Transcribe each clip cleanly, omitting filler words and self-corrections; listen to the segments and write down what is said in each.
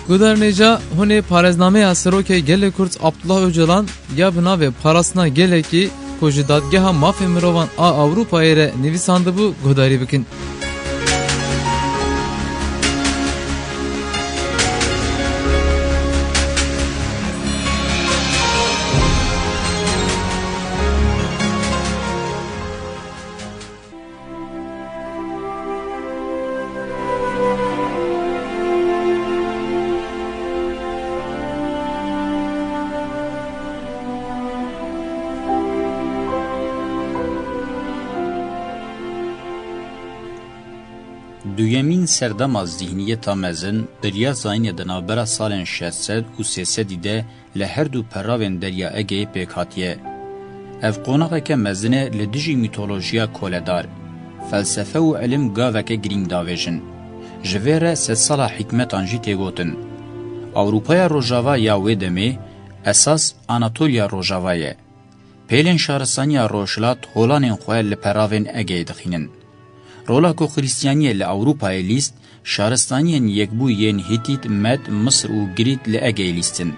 Guderneca hune parezname asroke gele Kurt Abdullah Öcalan ya bina ve parasına gele ki koji dadgeha mafya mirovan a Avrupa ere nivisandı bu godari bikin. دویمین سردما ذهنیت مزن بریا زاین دنابرا سالن 600 و 300 ده لهر دو پراوین دریا اگه پیکاتیه. اف قوناقه که مزنه لدیجی میتولوژیا کولدار. فلسفه و علم گاوه که گرینگ داویجن. جویره 3 سالا حکمت آنجی تیگوتن. اوروپای روژاوا یا ویدمی اساس آناتولیا روژاوایه. پیلن شارستانیا روشلات هولانین خواه لپراوین اگه دخینن. رولا کو خریستیانی ل اوروپای لیست شارستانیان یکبو ین هیتیت مد مصر و گریت ل اگه لیستن.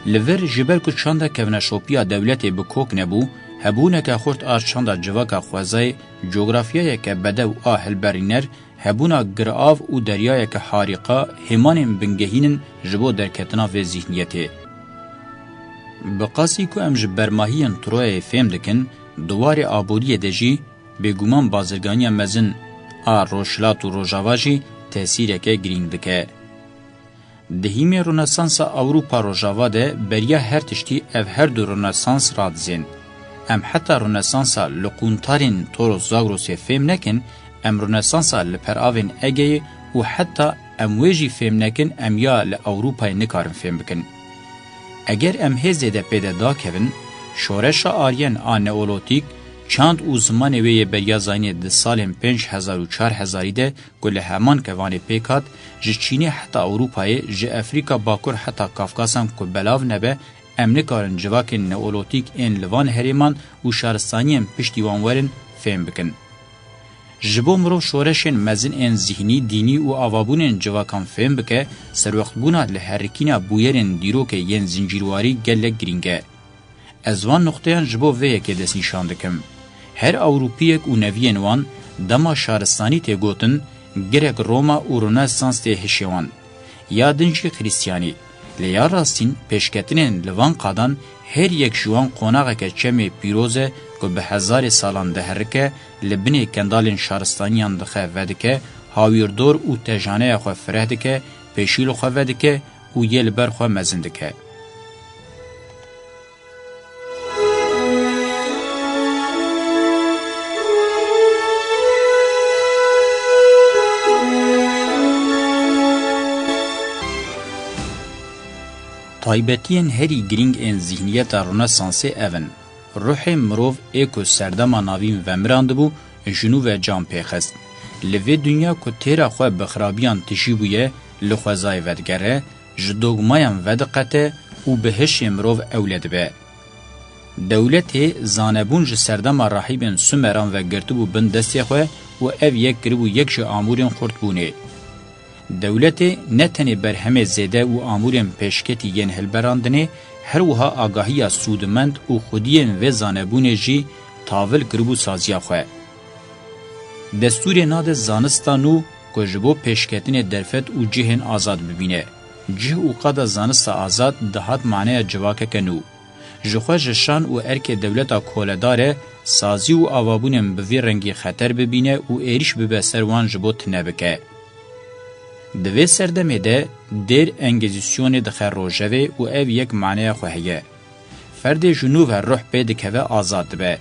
لور جبر کو چاندا کونه شوپیا دولت بکوک نبو هبونه که خورت آر چاندا جواکا خوازای جغرافیای که بده و آهل برینر هبونا گرآو و دریای که حارقا همان بنگهینن جبو درکتنا و ذهنیته. بقاسی کو ام جبرماهیان تروی فهم دکن دوار آبوری دجی بگومان بازرگانی مزن آ روشلات و روژاواجی تأثیر که گرینگ دکه. دهیمی رونسانس اوروپا روژاوا ده بریا هر تشتی او هر دو رونسانس رادزین. ام حتی رونسانس لقونتارین تورو زاگروسی فهم نکن ام رونسانس لپرآوین اگه و حتی ام ویجی فهم نکن ام یا لأوروپای نکارن فهم بکن. اگر ام هزه ده پیده دا کون شورش آریان آنئولوتیک چند او زمان وی بریا زاینی ده سالن 5000 و 4000 ده گل همان کوانی پیکات جه چینی حتی اوروپای جه افریقا باکور حتی کافکاسم که بلاو نبه امنه کارن جواک نئولوتیک این لوان هریمان و شارستانیم پشتیوانورن فهم بکن. جبو مرو شورشن مزن این ذهنی دینی و آوابونن جواکان فهم بکه سروخت بونا لحرکینا بویرن دیروک ین زنجیرواری گلک گرینگه. ازوان نقطهان جبو ویه که دست نشان دکم. هر اوروپیک و نوین وان دما شارستانی تی گوتن گرک روما و رونسانس تی هشیوان یا دنجی خریستیانی لیا راستین پیشکتنین لوان قادان هر یک جوان قوناغه که چمی پیروزه که به 1000 سالان دهرکه لبنی کندالین شارستانیان دخه ودکه هاویردور و تجانه خو فرهدکه پیشیل خو ودکه و یل بر خو مزندکه. طایبتین هری گرینگ این ذهنیت رونسانس اون روح مروف ایکو سردما ناویم و مراندبو جنو و جان پیخست لوی دنیا کو تیرا خو بخرابیان تشیبویه لخوازای ودگره جدوگمایم ودقته و بهش مروف اولد به دولت زانبون ج سردما راهیبن سومران و گرتبو بندستی خو و اف یک گربو یک ج امورن خورتبونه دولت نتنی بر همه زده و آمورن پیشکتی ین هلبراندنه هر وها آگاهی سودمند و خودین و زانبون جی تاول گربو سازیا خواه. دستور ناد زانستانو که جبو پیشکتین درفت و جهن آزاد ببینه. جه و قد زانست آزاد دهات معنی جواکه کنو. جخواه جشان و ارک دولتا کولداره سازی و آوابونن بوی رنگی خطر ببینه و ایریش ببسر وان جبو تنبکه. دوی سردمه ده دیر انگزیسیون دخه روژوه و او یک معنی خوهیه. فرد جنوب روح پیده که آزاد به.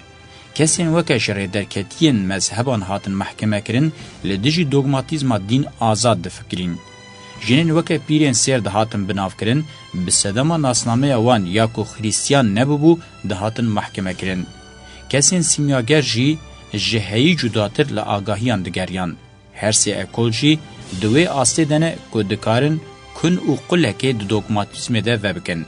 کسین وکه شرع درکتین مذهبان هاتن محکمه کرن لدیجی دوگماتیزم دین آزاد دفکرین. جنین وکه پیرین سیر ده هاتن بناف کرن بسدما ناسنامه وان یا کو خریستیان نبوبو ده هاتن محکمه کرن. کسین سیمیاگر جی جههی جداتر لآگاهیان دگریان. هر سی اکول جی دوی آسته دنه که دکارن کن و قله که دوگماتیزم ده وبکن.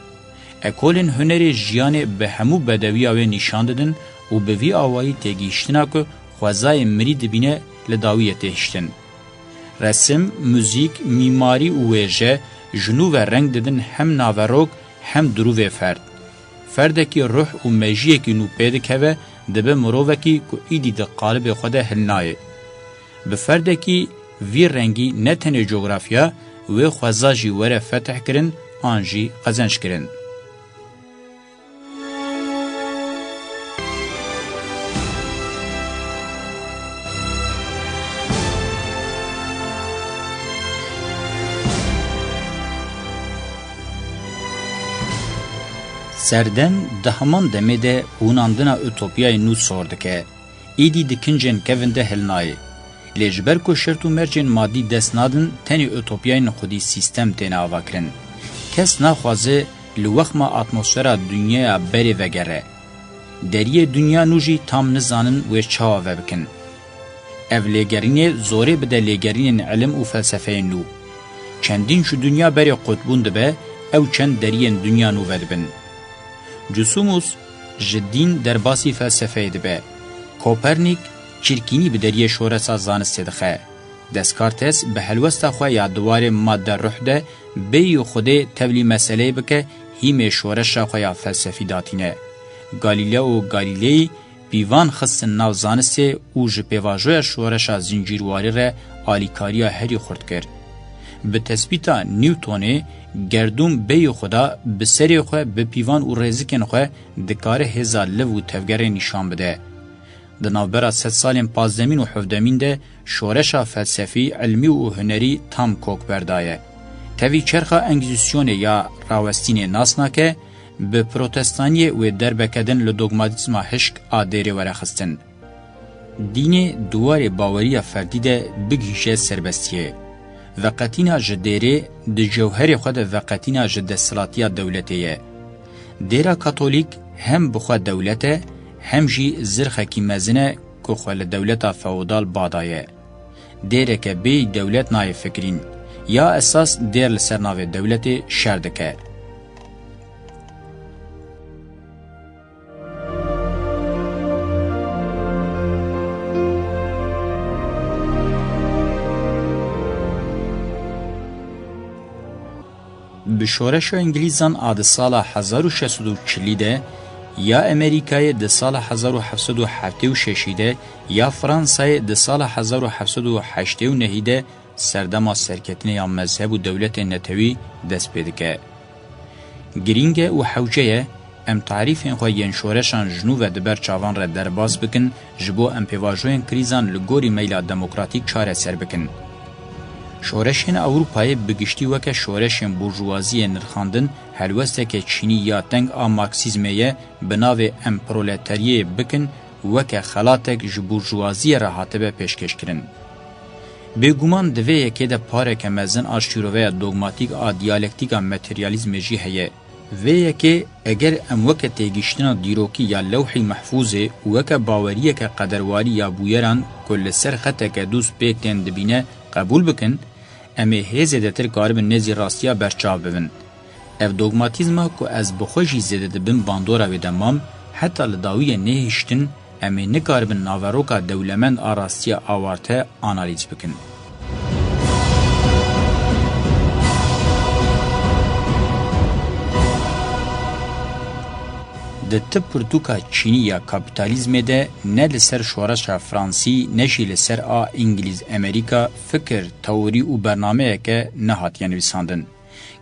اکولن هنری جیان به همو بدوی آوه نشان دادن و به وی آوائی تگیشتنا که خوزای مرید بینه لداویه تهشتن. رسم، موزیک، میماری و ویجه جنو و رنگ ددن هم ناوروک هم دروی فرد. فردکی روح و مجیکی نو پیدکوه دبه مرووکی که ایدی ده قالب خود هلنایه. به فردکی وی رنگی نتنه جغرافیا و خوزاجی وره فتح کرن آنجی قزنش کرن. سردن ده همان دمه ده هوناندنا اوتوپیای نو سورده که ایدی دکنجن کون ده هلنایه. لیجبر کو شرط و مرجن مادی دست نادن تنی اوتوپیای خودی سیستم تینا آوا کرن. کس ناخوازه لوخما اتمسفera دنیا بری وگره. دریه دنیا نوجی تام نزانن و چاوا بکن. او لیگرینه زوره بده لیگرین علم و فلسفه نو. چندین شو دنیا بری قطبون دبه او چند دریین دنیا نو ودبن. جسوموس جدین در باسی فلسفه دبه. کوپرنیک چرکینی به دریه شورسا زانسته دخه. دسکارتس به حلوستا خواه یادوار ماده روح ده بیو خوده تولی مسئله بکه هیم شورشا خواه فلسفی داتینه. گالیلئو گالیلی بیوان خستن ناو زانسته او جپیواجوی شورشا زنجیرواری ره آلیکاریا هری خورد کرد. به تثبیتا نیوتونه گردوم بیو خدا به سری خواه به پیوان و رزکن خواه دکاره هزار لو و تفگر نشان بده. د نوبره 100 سالین 15 و 17 ده شورش فلسفی علمی و هنری تام کوک بردایه. توی چرخه انگیزیسیون یا راوستین ناسناکه به پروتستانی و دربکدن لدوگماتیزما هشک آدیره ورخستن. دین دوار باوری فردی ده بگیشه سربستیه. وقتینا جدیره ده جوهر خود وقتینا جدسلاتی دولتیه. دیره کاتولیک هم بخواد دولته هم جی زرخکی مزنه که خوال دولتا فودال بادایه. دیره که بی دولت نای فکرین یا اساس دیر لسر ناو دولت شردکه. به شورش انگلیزان آد سال 1640 ده یا امریکای د سال 1776 ده یا فرانسای د سال 1789 ده سردما سرکتنه یا مذهب و دولت نتوی دست پیدکه. گرینگ و حوجه ام تعریف این خواه شورشان جنو و دبر چاوان را در باز بکن جبو ام پیواجوین کریزان لگوری میلا دموکراتیک چاره سر بکن. شورشین اوروپای بگشتی وکه شورشین بورژوازی نرخاندن هلوسته که چینی یا تنگ آ مارکسیزمیه بناو امپرولتریه بکن وکه خلاتک جبورژوازی را حاتبه پیشکش کرن. بگومان دوه یکی ده پاره که مزن آشتیروه دوگماتیک آ دیالکتیکا متریالیزم جی هیه. و یکی اگر ام وکه تیگشتنا دیروکی یا لوحی محفوظه وکه باوریه که قدرواری یا بویران کل سر خطه که دوست پیکتین دبینه قبول بکن امی هیزه دتر کارب نزی راستیا برچاو ببن. اف دوگماتیزما که از بخوشی زیده دبن باندورا و دمام حتی لداوی نهشتن امی نکارب ناوروکا دولمن آراستیا آوارته آنالیز بکن. د تپرتوکا چینی یا کاپیتالیزم ده نه لسر شورش فرانسی نشی لسر آ انگلیز امریکا فکر تئوری و برنامه که نهات نویساندن.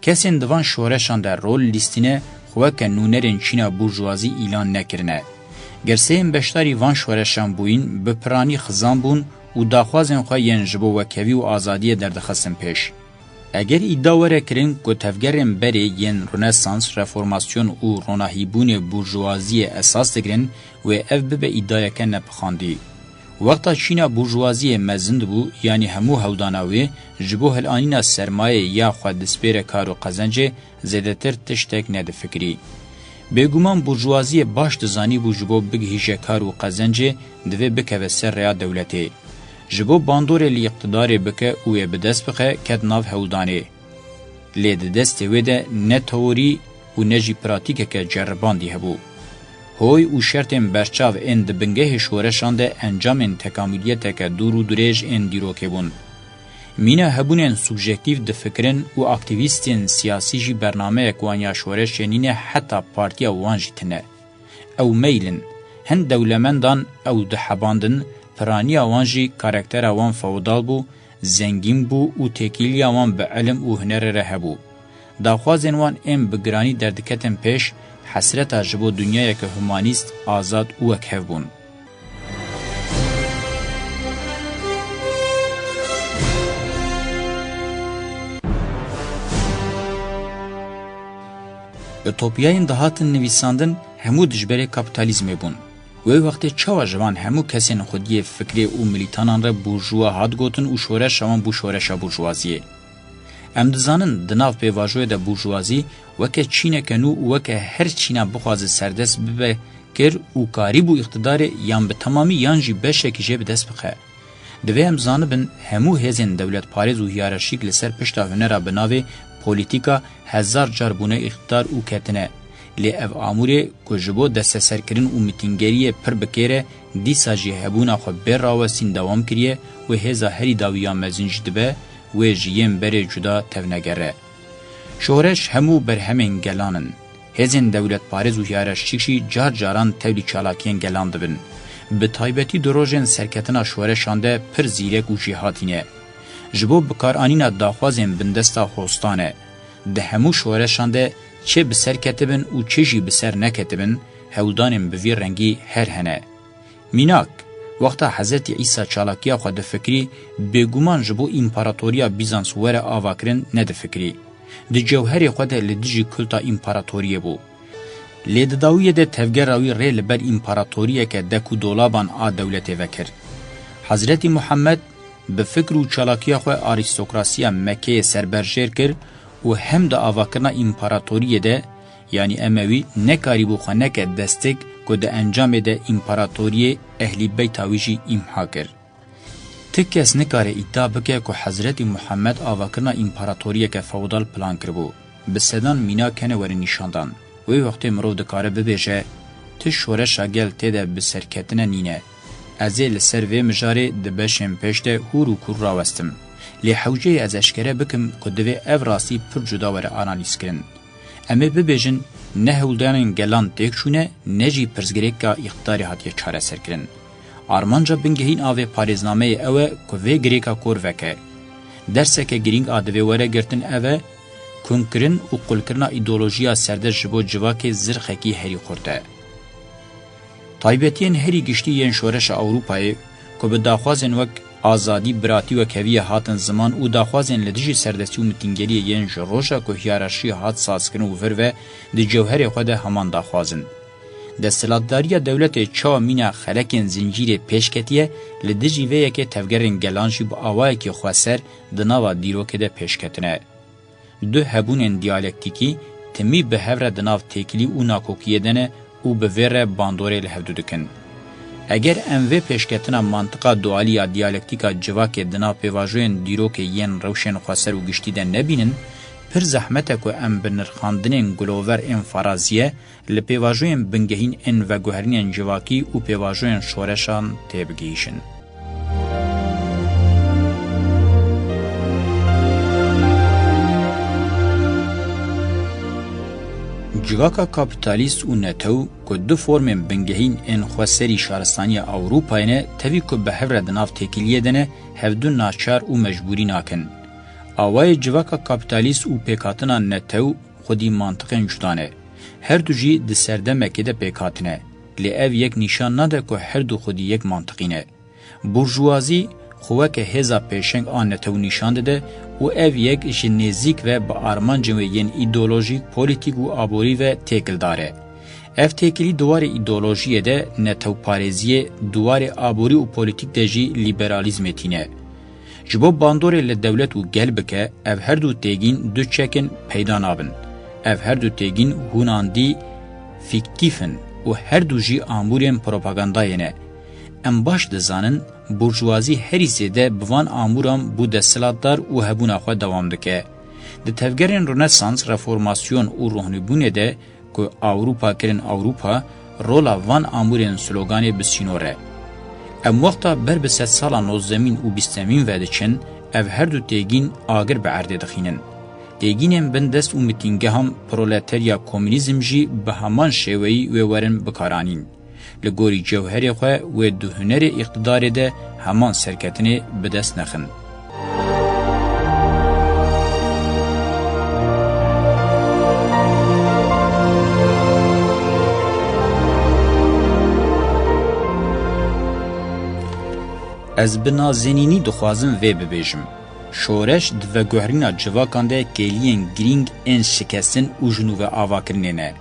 کسین دوان شورشان در رول لیستینه خواه که نونرین چینا بورژوازی ایلان نکرنه. گرسین بشتاری وان شورشان بوین بپرانی خزان بون و داخوازن خواه ین جبو وکوی و آزادی دردخستن پیش. اگر ادعا وره کرن که تفگرن بری ین رنسانس، رفورماسیون و روناهیبون بورژوازی اساس دگرن و اف به ادعا که نپخاندی. وقتا چینا بورژوازی مزند بو یعنی همو هوداناوی جبو هلانینا سرمایه یا خود دسپیر کار و قزنجه زیدتر تشتک ند فکری. بگومان بورژوازی باش دزانی بو جبو بگهیجه کار و قزنجه دوی بکوه سر ریا دولتی. جبو باندور لی اقتدار بکه اوی بدست بخه کد ناو هودانه. لید دست ویده نه توری و نه جی پراتیکه که جرباندی هبو. هوی او شرطن برچاو اند بنگه شورشان ده انجام تکاملیت که دور و دریج ان دیروکه بون. مینا هبونن سوبژکتیو د فکرن و اکتیویستین سیاسی جی برنامه کوانیا شورش نینه حتی پارتیا وانجتنه او میلن هن دولمندان او د حباندن پرانیا وانجی کاراکتر وان فودال بو زنگین بو او تکیلیا وان به علم او هنر رهبو داخوازن وان ام بگرانی دردکتن پیش حسرت اجبو دنیای که هومانیست آزاد او اکهف بون. Ütopyayên dihatin nivîsandin hemû dijberê kapitalizmê bûn. Wê wextê çawa ji van hemû kesên xwediyê fikrê û milîtanan re burjuwa hat gotin û şoreşa wan bû şoreşa burjwaziyê. Em dizanin di nav pêvajoyê de burjwazî weke çîneke nû û weke her çîna bixwaze serdest bibe kir û karî bû îqtidarê yan bi temamî yan jî beşekî jê bi dest bixe. Divê em zanibin hemû hêzên dewletparêz û hiyerarşîk li ser pişta hunera bi navê politika hezar car bune iqtidar û ketine. Lê ev amûrê ku ji bo desteserkirin û mîtîngeriyê pir bikêre dîsa jî hebûna xwe bê rawestîn dewam kiriye wê hêza herî dawiya mezin jî dibe wê ji yên berê cuda tevnegere. Şoreş hemû berhemên gelanin. Hêzên dewletparêz û hiyerarşîk jî car caran tevlî çalakiyên gelan dibin. Bi taybetî di rojên serketina şoreşan de pir zîrek û jî hatîne. Ji bo bikaranîna daxwazên bindesta hostan e. Di hemû şoreşan de çe bi ser ketibin û çe jî bi ser neketibin, hewldanên bi vî rengî her hene. Mînak, wexta Hezretî İsa çalakiya xwe difikrî, bêguman ji bo împaratoriya Bizans were avakirin nedifikrî. Di cewherê xwe de li dijî kulta împaratoriyê bû. Lê di dawiyê de tevgera wî rê li ber împaratoriyeke dek û dolaban a dewletê vekir. Hezretî Muhammed bi fikr û çalakiya xwe arîstokrasiya Mekkeyê serberjêr kir û hem de avakirina împaratoriyê de yanî Emewî nekarîbû xwe neke destek ku di encamê de împaratoriyê ehlî beyta wî jî îmha kir. Tik kes nikare îddia bike ku Hezretî Muhammed avakirina împaratoriyeke feodal plan kiribû. Bi sedan mîna kene were nîşandan. Wê wextê mirov dikare bibêje ti şoreşa gel têde bi serketine nîne. Ez ê li ser vê mijarê di beşên pêş de hûr û kur rawestim. Lê hewceyê ez eşkere bikim ku divê ev rastî pir cuda were analîz kirin. Em ê bibêjin ne hewldanên gelan têk çûne ne jî pirsgirêka îqtidarê hatiye çareserkirin. Armanca bingehîn avê parêznameyê ew e ku vê girêka kor veke. Derseke girîng a divê were girtin ev e kunkirin û qulkirina îdeolojiya serdest ji bo civakê zirxekî herî xurt e. Taybetiyên herî giştî yên şoreşa Ewropayê ku bi daxwazên wek azadî, biratî û keviye hatin ziman û daxwazên li dijî serdestî û mitîngeriyê yên ji roja ku hiyerarşî hat sazkirin û vir ve di cewherê xwe de heman daxwazin. Desthilatdariya dewletê çawa mîna xelekên zincîrê pêşketiye li dijî vê yekê tevgerên gelan jî bi awayekî xweser di nava dîrokê de pêşketine. Du hebûnên diyalektîkî timî bi hev re di nav têkilî û nakokiyê de ne û bi vê re bandorê li hev dikin. Eger em vê pêşketina mantıqa dualiya diyalektîka civakê di nav pêvajoyên dîrokê yên rewşên xweser û giştî de nebînin, pir zehmet e ku em bi nirxandinên gulover ên faraziye li pêvajoyên bingehîn ên veguherînên civakî û pêvajoyên şoreşan têbigihîşin. Civaka kapitalîst û netew ku du formên bingehîn ên xweserî şaristaniya Ewropayê ne tevî ku bi hev re di nav têkiliyê de ne hevdû naçar û mecbûrî nakin. Awayê civaka kapitalîst û pêkhatina netew xwedî mantiqên cuda ne. Her du jî di serdemekê de pêkhatine. Lê ev yek nîşan nade ku her du xwedî yek mantiqî ne. Burjwazî xwe weke hêza pêşeng a netew nîşan dide û ev yek ji nêzik ve bi armancên wê yên îdeolojîk, polîtîk û aborî ve têkildar e. Ev têkilî duwarê îdeolojiyê de netewparêziyê, duwarê aborî û polîtîk de jî liberalîzmê tîne. Ji bo bandorê li dewlet û gel bike, ev her du têgîn du çekin peyda nabin. Ev her du têgîn hûnandî fiktîfin û her du jî amûrên propagandayê ne. Em baş dizanin burjwazî herî zêde bi van amûran bû desthilatdar û hebûna xwe dewam dike. Di tevgerên Rönesans, reformasyon û rohnîbûnê de ku Ewropa kirin Ewropa, rola van amûrên sloganê bi sînor e. Em wexta ber bi sed sala nozdemîn û bîstemîn ve diçin, ev her du têgîn agir bi erdê dixînin. Têgînên bin dest û mîtîngeham proletarya komünîzm jî bi heman şêweyî wê werin bikaranîn. Li gorî cewherê xwe wê du hunerê îqtidarê de heman serketinê bi dest nexin. Ez bi nazenînî dixwazim vê bibêjim. Şoreş di veguherîna civakan de kêliyên girîng ên şikestin û jinûve avakirinê ne.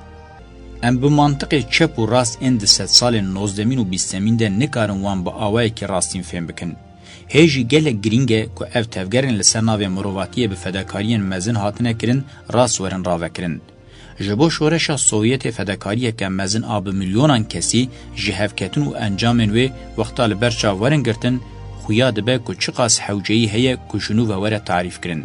Em bi mantiqê çep û rast ên di sed salên nozdemîn û bîstemîn de nikarin wan bi awayekî rastîn fêm bikin. Hê jî gelek girîng e ku ev tevgerên li ser navê mirovatiyê bi fedakariyên mezin hatine kirin, rast werin ravekirin. Ji bo şoreşa Sovyetê fedakariyeke mezin a bi milyonan kesî ji hevketin û encamên wê wexta li ber çav werin girtin, xuya dibe ku çi qas hewceyî heye ku jinûve were tarîf kirin.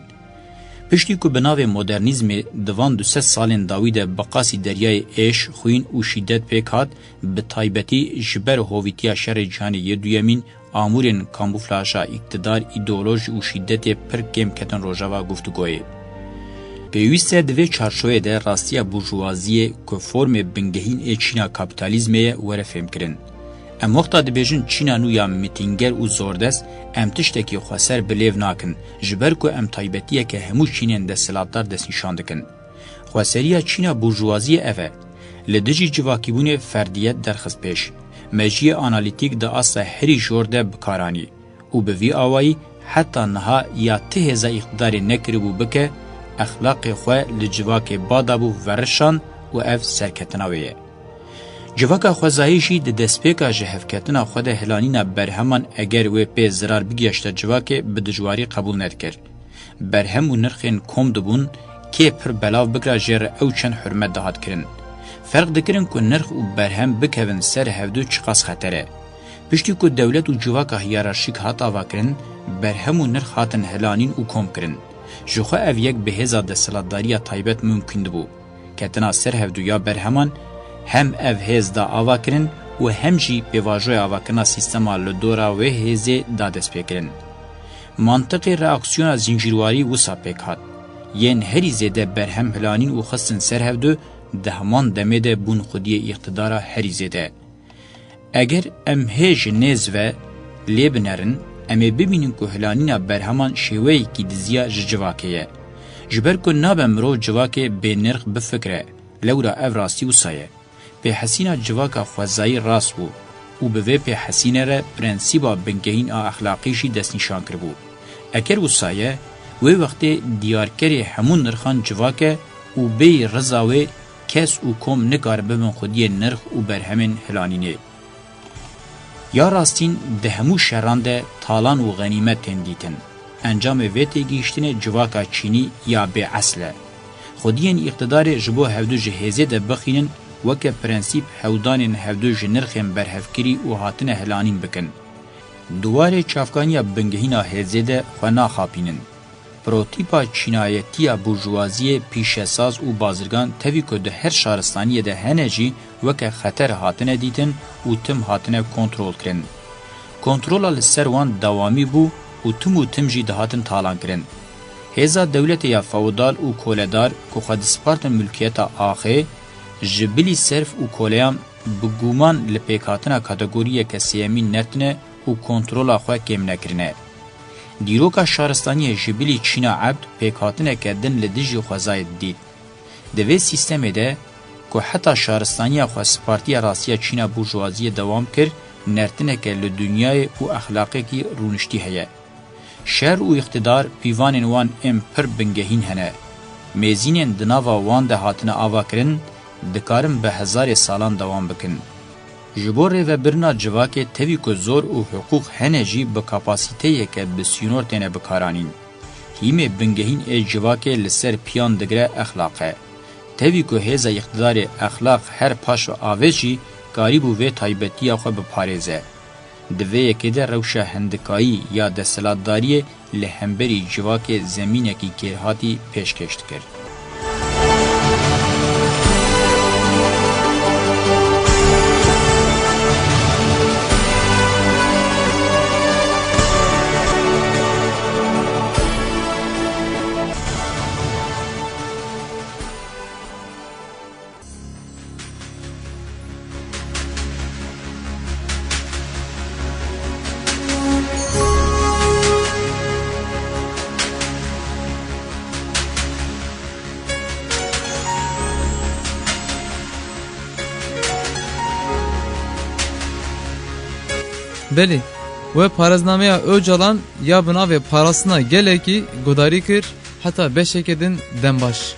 Piştî ku bi navê modernîzmê di van du sed salên dawî de bi qasî deryayê êş, xwîn û şîddet pêk hat, bi taybetî ji ber hovîtiya şerê cîhanê yê duyemîn amûrên kamûflaja îktidar, îdeolojî û şîddetê pir kêm ketin rojava guftûgoyê. Pêwîst e di vê çarşoyê de rastiya burjûwaziyê ku formê bingehîn ê Çîna kapîtalîzmê ye were fêmkirin. Em wexta dibêjin Çîna nû ya mitînger û zordest, em tiştekî xweser bi lêv nakin, ji ber ku em taybetiyeke hemû Çînên desthilatdar destnîşan dikin. Xweseriya Çîna burjûwaziyê ev e. Li dijî civakîbûnê ferdiyet derxist pêş. Meciyê analîtîk di asla herî jor de bikaranî. û bi vî awayî heta niha ya ti hêza îqtidarê nekiribû bike, اخلاق خو لجواک بادابو ورشان و اف سرکتنا ویه. جواکا خوزایشی د دسپیکا جهفکتنا خو ده هلانینا برهمان اگر و په zarar بگیشت جواک به دجواری قبول ندکر. برهم و نرخین کم دبون که پر بلاو بگرا جر او چن حرمت دهات کرن. فرق دکرن که نرخ و برهم بکوین سر هفدو چقاس خطره. پشتی که دولت و جواکا هیرارشیک هات آوا کرن، برهم و نرخ هاتن هلانین و کم کرن. جوخه اف یک به هزا دستلاتداری تایبت ممکن بو. کتنا سر هفدو یا برهمان هم اف هز دا آوا کرن و هم جی پیواجوی آوا کرنا سیستما لدورا و هزه دا دست پیکرن. منطق reaksiyona zincirvari وسا پیک هات. ین هری زیده برهم هلانین و خستن سر هفدو دهمان دمه بون خودی اقتدارا هری زیده. اگر ام هج نیز و لیبنرن امی ببینیم که هلانینا برهمان شوی کی دزیا جواکیه. جبر که نابم رو جواکه به نرخ بفکره لورا او راستی و سایه. به حسینا جواکا خوزایی راست بو و به به حسینه را پرنسیبا بنگهین اخلاقیشی دست نشان کربو. اکر و سایه وی وقت دیارکری همون نرخان جواکه و بی رضاوی کس و کم نگار ببن خودی نرخ و برهمن هلانینه. یا راستین ده همو شران ده تالان و غنیمت تندیتن. انجام ویتی گیشتن جواکا چینی یا به اصله. خودین اقتدار جبو هفدو جهیزه ده بخینن وکه پرنسیب هودانین هفدو جنرخین برهفکری و هاتن هلانین بکن. دوار چافکانیا بنگهینا هزه ده خوانا خاپینن. پروتیپا چینایتیا بورژوازی پیشساز و بازرگان تاوی که ده هر شهرستانی ده هنجی وکه خطر هاتنه دیتن و تم هاتنه کنترول کرن. کنترولا لسر وان دوامی بو و تم جی ده هاتن تالان کرن. هزا دولت یا فودال و کولدار که خود سپارتن ملکیتا آخه جبلی صرف و کولیام بگومان لپیکاتنا کاتگوریه که سیمی نتنه و کنترولا خواه کم نکرنه. دیروکا شهرستانی جبلی چینا عبد پیکاتنه کردن لدیجی خوزاید دید. دوی سیستمه ده که حتی شهرستانی خواه سپارتی راستیا چینا بورژوازی دوام کرد نرتنه که لدنیای و اخلاقی کی رونشتی هیه. شهر و اقتدار پیوان وان ام پر بنگهین هنه. میزین دناوا وان ده هاتنه آوا کرن دکارم به هزار سالان دوام بکن. جبور و برنا جواک تاوی که زور و حقوق هنجی به کپاسیته که بسیونور تینه بکارانین. هیمه بنگهین ای جواک لسر پیان دگره اخلاقه. تاوی که هزا اقتدار اخلاق هر پاش و آوشی قریبو و تایبتی خو بپاريزه دوی که ده روشه هندکایی یا دستلاتداری لهمبری جواک زمینه کی کرهاتی پیشکشت کرد. Beli ve paraznameya Öcalan ya buna ve parasına geleki godari kir hatta beşekedin dembaş.